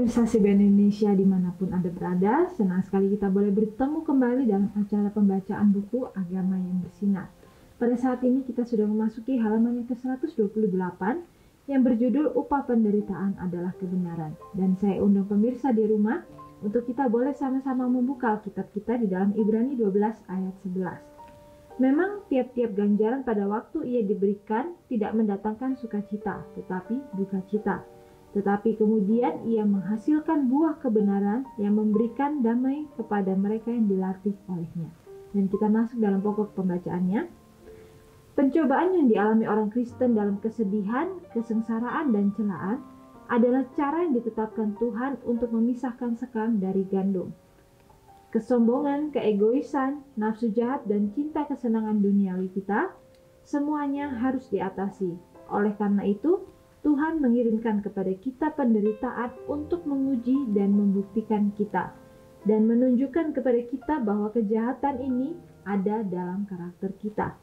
Pemirsa CBN Indonesia dimanapun Anda berada, senang sekali kita boleh bertemu kembali dalam acara pembacaan buku Agama yang Bersinar. Pada saat ini kita sudah memasuki halaman yang ke-128 yang berjudul Upah Penderitaan Adalah Kebenaran. Dan saya undang pemirsa di rumah untuk kita boleh sama-sama membuka Alkitab kita di dalam Ibrani 12 ayat 11. Memang tiap-tiap ganjaran pada waktu ia diberikan tidak mendatangkan sukacita, tetapi duka cita. Tetapi kemudian ia menghasilkan buah kebenaran yang memberikan damai kepada mereka yang dilatih olehnya. Dan kita masuk dalam pokok pembacaannya. Pencobaan yang dialami orang Kristen dalam kesedihan, kesengsaraan, dan celaan adalah cara yang ditetapkan Tuhan untuk memisahkan sekam dari gandum. Kesombongan, keegoisan, nafsu jahat, dan cinta kesenangan duniawi kita, semuanya harus diatasi. Oleh karena itu, Tuhan mengirimkan kepada kita penderitaan untuk menguji dan membuktikan kita, dan menunjukkan kepada kita bahwa kejahatan ini ada dalam karakter kita.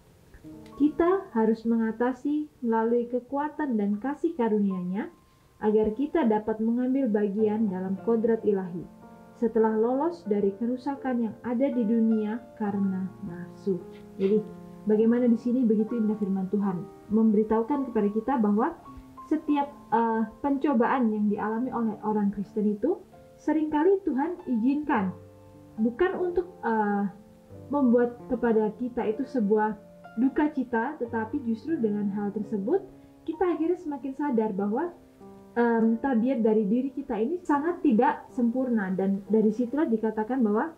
Kita harus mengatasi melalui kekuatan dan kasih karunia-Nya, agar kita dapat mengambil bagian dalam kodrat ilahi, setelah lolos dari kerusakan yang ada di dunia karena nafsu. Jadi, bagaimana di sini begitu indah firman Tuhan memberitahukan kepada kita bahwa setiap pencobaan yang dialami oleh orang Kristen itu seringkali Tuhan izinkan, bukan untuk membuat kepada kita itu sebuah duka cita, tetapi justru dengan hal tersebut kita akhirnya semakin sadar bahwa tabiat dari diri kita ini sangat tidak sempurna, dan dari situlah dikatakan bahwa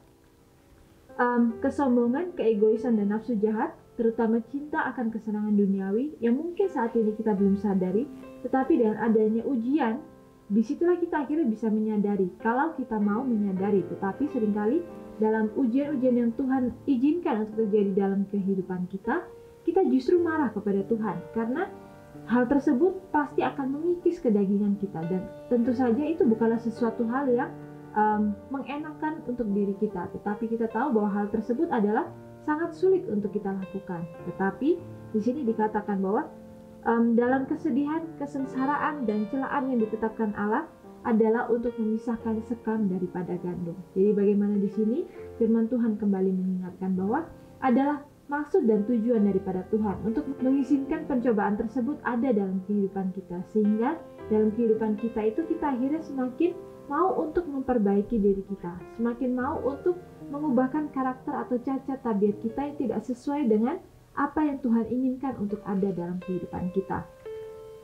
kesombongan, keegoisan, dan nafsu jahat, terutama cinta akan kesenangan duniawi yang mungkin saat ini kita belum sadari, tetapi dengan adanya ujian, disitulah kita akhirnya bisa menyadari, kalau kita mau menyadari. Tetapi seringkali dalam ujian-ujian yang Tuhan izinkan untuk terjadi dalam kehidupan kita, kita justru marah kepada Tuhan, karena hal tersebut pasti akan mengikis kedagingan kita, dan tentu saja itu bukanlah sesuatu hal yang mengenakan untuk diri kita. Tetapi kita tahu bahwa hal tersebut adalah sangat sulit untuk kita lakukan. Tetapi di sini dikatakan bahwa dalam kesedihan, kesengsaraan, dan celaan yang ditetapkan Allah adalah untuk memisahkan sekam daripada gandum. Jadi bagaimana di sini firman Tuhan kembali mengingatkan bahwa adalah maksud dan tujuan daripada Tuhan untuk mengizinkan pencobaan tersebut ada dalam kehidupan kita, sehingga dalam kehidupan kita itu kita akhirnya semakin mau untuk memperbaiki diri kita, semakin mau untuk mengubahkan karakter atau cacat tabiat kita yang tidak sesuai dengan apa yang Tuhan inginkan untuk ada dalam kehidupan kita.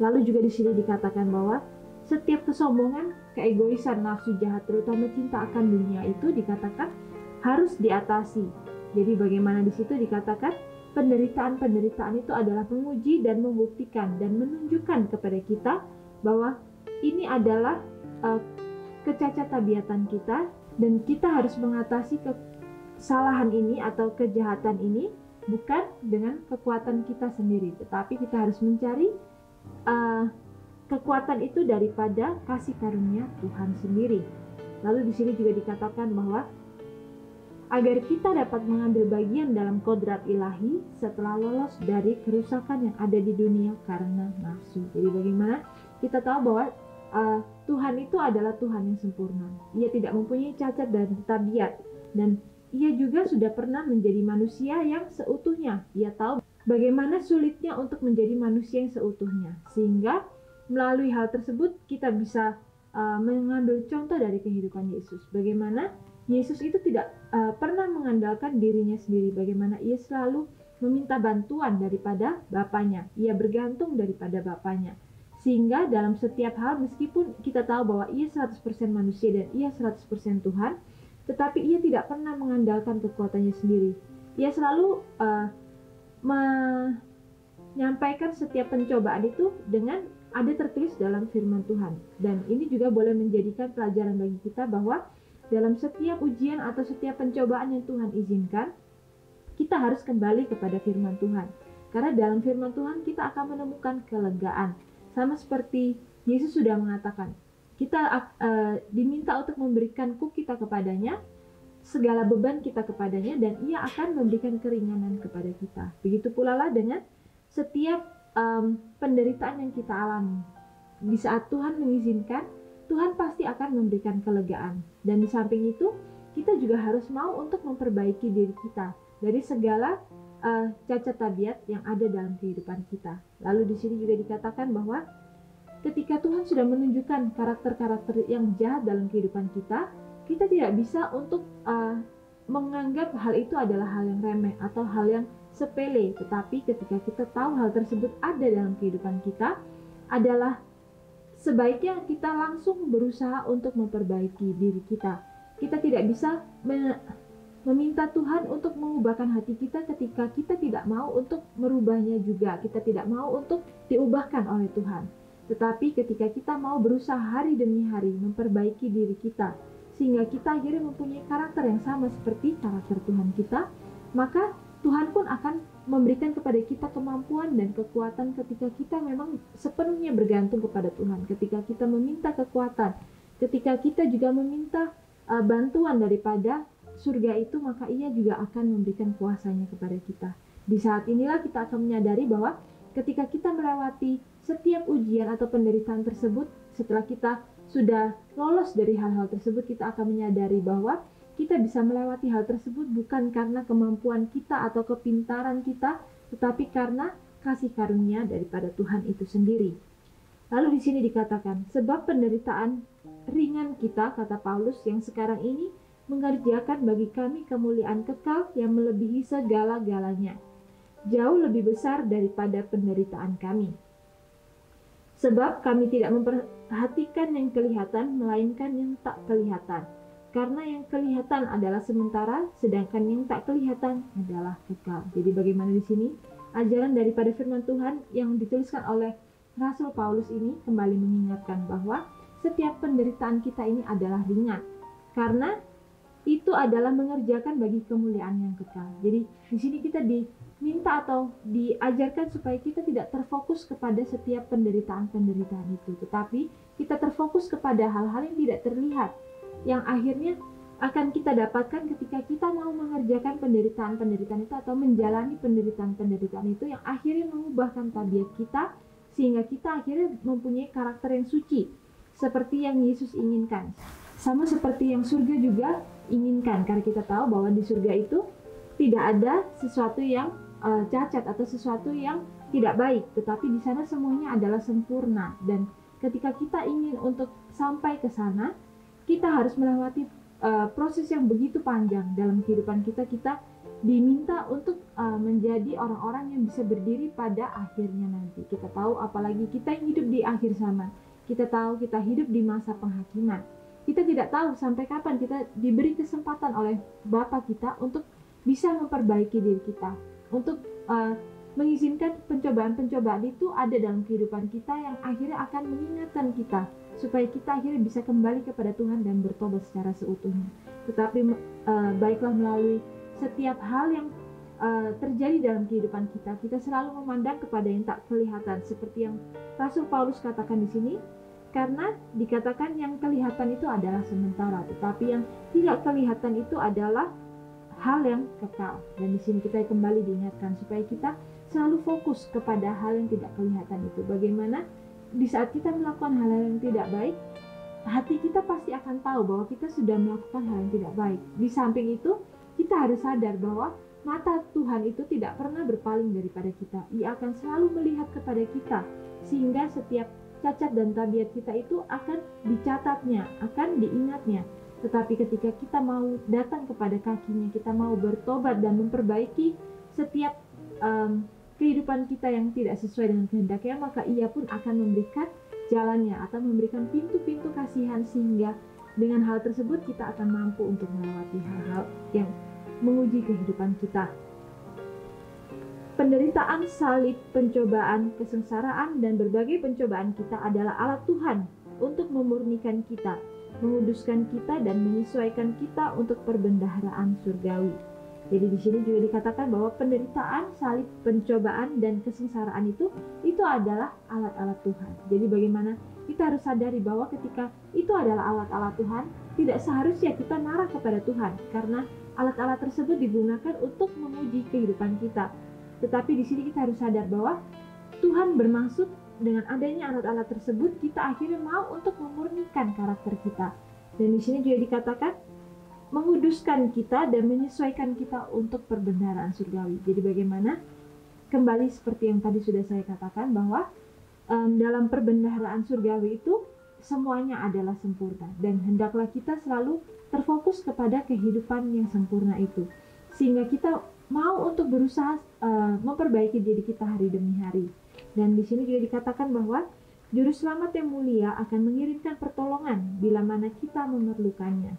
Lalu juga di sini dikatakan bahwa setiap kesombongan, keegoisan, nafsu jahat, terutama cinta akan dunia itu dikatakan harus diatasi. Jadi bagaimana di situ dikatakan penderitaan-penderitaan itu adalah menguji dan membuktikan dan menunjukkan kepada kita bahwa ini adalah kecacat tabiatan kita, dan kita harus mengatasi kesalahan ini atau kejahatan ini bukan dengan kekuatan kita sendiri, tetapi kita harus mencari kekuatan itu daripada kasih karunia Tuhan sendiri. Lalu di sini juga dikatakan bahwa agar kita dapat mengambil bagian dalam kodrat ilahi setelah lolos dari kerusakan yang ada di dunia karena nafsu. Jadi bagaimana kita tahu bahwa Tuhan itu adalah Tuhan yang sempurna. Ia tidak mempunyai cacat dan tabiat, dan ia juga sudah pernah menjadi manusia yang seutuhnya. Ia tahu bagaimana sulitnya untuk menjadi manusia yang seutuhnya, sehingga melalui hal tersebut kita bisa mengambil contoh dari kehidupan Yesus. Bagaimana Yesus itu tidak pernah mengandalkan dirinya sendiri, bagaimana ia selalu meminta bantuan daripada Bapanya. Ia bergantung daripada Bapanya. Sehingga dalam setiap hal, meskipun kita tahu bahwa ia 100% manusia dan ia 100% Tuhan, tetapi ia tidak pernah mengandalkan kekuatannya sendiri. Ia selalu menyampaikan setiap pencobaan itu dengan ada tertulis dalam firman Tuhan. Dan ini juga boleh menjadikan pelajaran bagi kita bahwa dalam setiap ujian atau setiap pencobaan yang Tuhan izinkan, kita harus kembali kepada firman Tuhan. Karena dalam firman Tuhan kita akan menemukan kelegaan. Sama seperti Yesus sudah mengatakan, kita diminta untuk memberikan kuk kita kepadanya, segala beban kita kepadanya, dan ia akan memberikan keringanan kepada kita. Begitu pula lah dengan setiap penderitaan yang kita alami. Di saat Tuhan mengizinkan, Tuhan pasti akan memberikan kelegaan. Dan di samping itu, kita juga harus mau untuk memperbaiki diri kita dari segala cacat tabiat yang ada dalam kehidupan kita. Lalu di sini juga dikatakan bahwa ketika Tuhan sudah menunjukkan karakter-karakter yang jahat dalam kehidupan kita, kita tidak bisa untuk menganggap hal itu adalah hal yang remeh atau hal yang sepele. Tetapi ketika kita tahu hal tersebut ada dalam kehidupan kita, adalah sebaiknya kita langsung berusaha untuk memperbaiki diri kita. Kita tidak bisa meminta Tuhan untuk mengubahkan hati kita ketika kita tidak mau untuk merubahnya juga. Kita tidak mau untuk diubahkan oleh Tuhan. Tetapi ketika kita mau berusaha hari demi hari memperbaiki diri kita, sehingga kita akhirnya mempunyai karakter yang sama seperti karakter Tuhan kita, maka Tuhan pun akan memberikan kepada kita kemampuan dan kekuatan ketika kita memang sepenuhnya bergantung kepada Tuhan. Ketika kita meminta kekuatan, ketika kita juga meminta bantuan daripada surga itu, maka ia juga akan memberikan kuasanya kepada kita. Di saat inilah kita akan menyadari bahwa ketika kita melewati setiap ujian atau penderitaan tersebut, setelah kita sudah lolos dari hal-hal tersebut, kita akan menyadari bahwa kita bisa melewati hal tersebut bukan karena kemampuan kita atau kepintaran kita, tetapi karena kasih karunia daripada Tuhan itu sendiri. Lalu di sini dikatakan, sebab penderitaan ringan kita, kata Paulus, yang sekarang ini mengerjakan bagi kami kemuliaan kekal yang melebihi segala-galanya, jauh lebih besar daripada penderitaan kami. Sebab kami tidak memperhatikan yang kelihatan, melainkan yang tak kelihatan. Karena yang kelihatan adalah sementara, sedangkan yang tak kelihatan adalah kekal. Jadi bagaimana di sini? Ajaran daripada firman Tuhan yang dituliskan oleh Rasul Paulus ini kembali mengingatkan bahwa setiap penderitaan kita ini adalah ringan. Karena itu adalah mengerjakan bagi kemuliaan yang kekal. Jadi di sini kita diminta atau diajarkan supaya kita tidak terfokus kepada setiap penderitaan-penderitaan itu, tetapi kita terfokus kepada hal-hal yang tidak terlihat, yang akhirnya akan kita dapatkan ketika kita mau mengerjakan penderitaan-penderitaan itu atau menjalani penderitaan-penderitaan itu yang akhirnya mengubahkan tabiat kita, sehingga kita akhirnya mempunyai karakter yang suci seperti yang Yesus inginkan. Sama seperti yang surga juga inginkan, karena kita tahu bahwa di surga itu tidak ada sesuatu yang cacat atau sesuatu yang tidak baik, tetapi di sana semuanya adalah sempurna. Dan ketika kita ingin untuk sampai ke sana, kita harus melewati proses yang begitu panjang dalam kehidupan kita. Kita diminta untuk menjadi orang-orang yang bisa berdiri pada akhirnya nanti. Kita tahu, apalagi kita yang hidup di akhir zaman, kita tahu kita hidup di masa penghakiman. Kita tidak tahu sampai kapan kita diberi kesempatan oleh Bapa kita untuk bisa memperbaiki diri kita, untuk mengizinkan pencobaan-pencobaan itu ada dalam kehidupan kita yang akhirnya akan mengingatkan kita supaya kita akhirnya bisa kembali kepada Tuhan dan bertobat secara seutuhnya. Tetapi baiklah melalui setiap hal yang terjadi dalam kehidupan kita, kita selalu memandang kepada yang tak kelihatan, seperti yang Rasul Paulus katakan di sini. Karena dikatakan yang kelihatan itu adalah sementara, tetapi yang tidak kelihatan itu adalah hal yang kekal. Dan di sini kita kembali diingatkan supaya kita selalu fokus kepada hal yang tidak kelihatan itu. Bagaimana di saat kita melakukan hal-hal yang tidak baik, hati kita pasti akan tahu bahwa kita sudah melakukan hal yang tidak baik. Di samping itu, kita harus sadar bahwa mata Tuhan itu tidak pernah berpaling daripada kita. Ia akan selalu melihat kepada kita, sehingga setiap cacat dan tabiat kita itu akan dicatatnya, akan diingatnya. Tetapi ketika kita mau datang kepada kakinya, kita mau bertobat dan memperbaiki setiap kehidupan kita yang tidak sesuai dengan kehendaknya, maka ia pun akan memberikan jalannya atau memberikan pintu-pintu kasihan, sehingga dengan hal tersebut kita akan mampu untuk melewati hal-hal yang menguji kehidupan kita. Penderitaan, salib, pencobaan, kesengsaraan, dan berbagai pencobaan kita adalah alat Tuhan untuk memurnikan kita, menguduskan kita, dan menyesuaikan kita untuk perbendaharaan surgawi. Jadi di sini juga dikatakan bahwa penderitaan, salib, pencobaan, dan kesengsaraan itu adalah alat-alat Tuhan. Jadi bagaimana kita harus sadari bahwa ketika itu adalah alat-alat Tuhan, tidak seharusnya kita marah kepada Tuhan, karena alat-alat tersebut digunakan untuk menguji kehidupan kita. Tetapi di sini kita harus sadar bahwa Tuhan bermaksud dengan adanya alat-alat tersebut kita akhirnya mau untuk memurnikan karakter kita. Dan di sini juga dikatakan menguduskan kita dan menyesuaikan kita untuk perbendaharaan surgawi. Jadi bagaimana? Kembali seperti yang tadi sudah saya katakan bahwa dalam perbendaharaan surgawi itu semuanya adalah sempurna, dan hendaklah kita selalu terfokus kepada kehidupan yang sempurna itu, sehingga kita mau untuk berusaha memperbaiki diri kita hari demi hari. Dan di sini juga dikatakan bahwa Juru Selamat yang mulia akan mengirimkan pertolongan bila mana kita memerlukannya.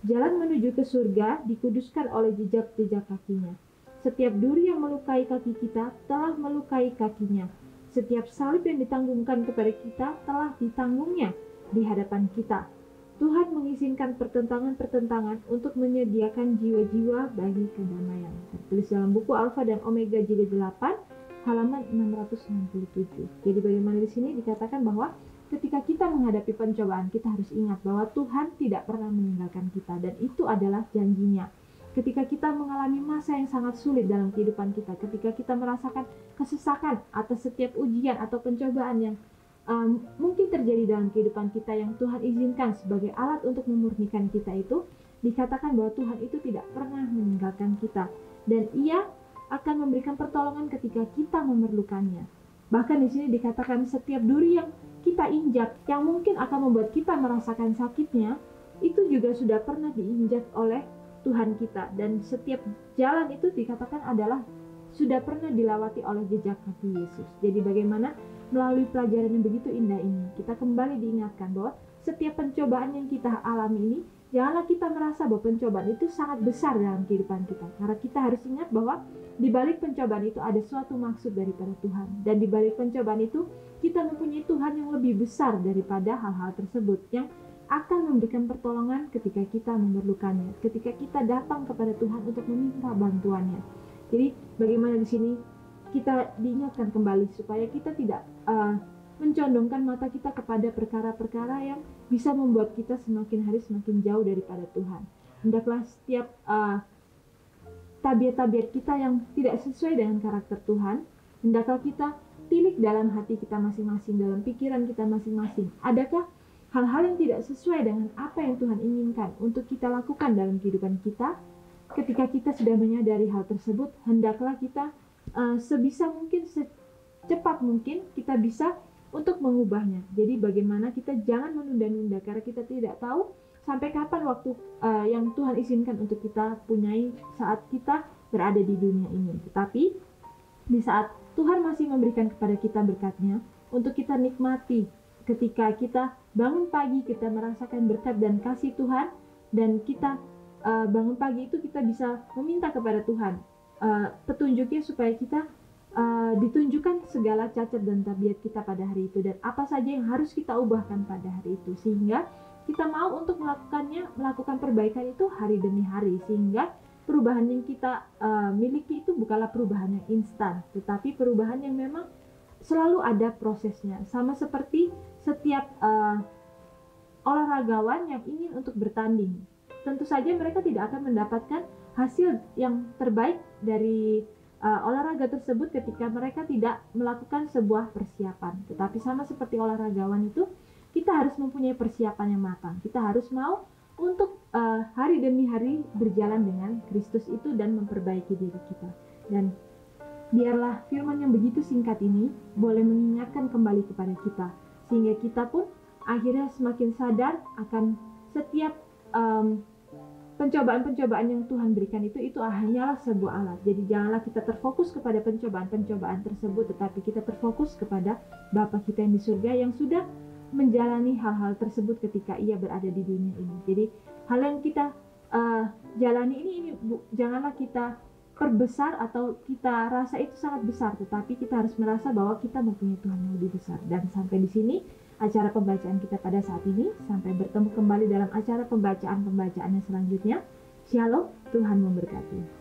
Jalan menuju ke surga dikuduskan oleh jejak-jejak kakinya. Setiap duri yang melukai kaki kita telah melukai kakinya. Setiap salib yang ditanggungkan kepada kita telah ditanggungnya di hadapan kita. Tuhan mengizinkan pertentangan-pertentangan untuk menyediakan jiwa-jiwa bagi kedamaian. Tertulis dalam buku Alfa dan Omega jilid 8 halaman 667. Jadi bagaimana di sini dikatakan bahwa ketika kita menghadapi pencobaan, kita harus ingat bahwa Tuhan tidak pernah meninggalkan kita, dan itu adalah janjinya. Ketika kita mengalami masa yang sangat sulit dalam kehidupan kita, ketika kita merasakan kesesakan atas setiap ujian atau pencobaan yang mungkin terjadi dalam kehidupan kita yang Tuhan izinkan sebagai alat untuk memurnikan kita itu, dikatakan bahwa Tuhan itu tidak pernah meninggalkan kita, dan Ia akan memberikan pertolongan ketika kita memerlukannya. Bahkan di sini dikatakan setiap duri yang kita injak, yang mungkin akan membuat kita merasakan sakitnya, itu juga sudah pernah diinjak oleh Tuhan kita. Dan setiap jalan itu dikatakan adalah sudah pernah dilewati oleh jejak kaki Yesus. Jadi bagaimana melalui pelajaran yang begitu indah ini, kita kembali diingatkan bahwa setiap pencobaan yang kita alami ini, janganlah kita merasa bahwa pencobaan itu sangat besar dalam kehidupan kita. Karena kita harus ingat bahwa di balik pencobaan itu ada suatu maksud daripada Tuhan. Dan di balik pencobaan itu, kita mempunyai Tuhan yang lebih besar daripada hal-hal tersebut, yang akan memberikan pertolongan ketika kita memerlukannya, ketika kita datang kepada Tuhan untuk meminta bantuannya. Jadi bagaimana di sini kita diingatkan kembali supaya kita tidak mencondongkan mata kita kepada perkara-perkara yang bisa membuat kita semakin hari semakin jauh daripada Tuhan. Hendaklah setiap tabiat-tabiat kita yang tidak sesuai dengan karakter Tuhan, hendaklah kita tilik dalam hati kita masing-masing, dalam pikiran kita masing-masing. Adakah hal-hal yang tidak sesuai dengan apa yang Tuhan inginkan untuk kita lakukan dalam kehidupan kita? Ketika kita sudah menyadari hal tersebut, hendaklah kita sebisa mungkin, secepat mungkin kita bisa untuk mengubahnya. Jadi bagaimana kita jangan menunda-nunda, karena kita tidak tahu sampai kapan waktu yang Tuhan izinkan untuk kita punyai saat kita berada di dunia ini. Tetapi di saat Tuhan masih memberikan kepada kita berkat-Nya untuk kita nikmati, ketika kita bangun pagi kita merasakan berkat dan kasih Tuhan, dan kita bangun pagi itu kita bisa meminta kepada Tuhan petunjuknya supaya kita ditunjukkan segala cacat dan tabiat kita pada hari itu, dan apa saja yang harus kita ubahkan pada hari itu, sehingga kita mau untuk melakukan perbaikan itu hari demi hari, sehingga perubahan yang kita miliki itu bukanlah perubahan yang instan, tetapi perubahan yang memang selalu ada prosesnya. Sama seperti setiap olahragawan yang ingin untuk bertanding, tentu saja mereka tidak akan mendapatkan hasil yang terbaik dari olahraga tersebut ketika mereka tidak melakukan sebuah persiapan. Tetapi sama seperti olahragawan itu, kita harus mempunyai persiapan yang matang. Kita harus mau untuk hari demi hari berjalan dengan Kristus itu dan memperbaiki diri kita. Dan biarlah firman yang begitu singkat ini boleh mengingatkan kembali kepada kita, sehingga kita pun akhirnya semakin sadar akan setiap pencobaan-pencobaan yang Tuhan berikan itu hanyalah sebuah alat. Jadi janganlah kita terfokus kepada pencobaan-pencobaan tersebut, tetapi kita terfokus kepada Bapa kita yang di surga yang sudah menjalani hal-hal tersebut ketika Ia berada di dunia ini. Jadi hal yang kita jalani ini janganlah kita perbesar atau kita rasa itu sangat besar, tetapi kita harus merasa bahwa kita mempunyai Tuhan yang lebih besar. Dan sampai di sini acara pembacaan kita pada saat ini. Sampai bertemu kembali dalam acara pembacaan-pembacaan yang selanjutnya. Shalom, Tuhan memberkati.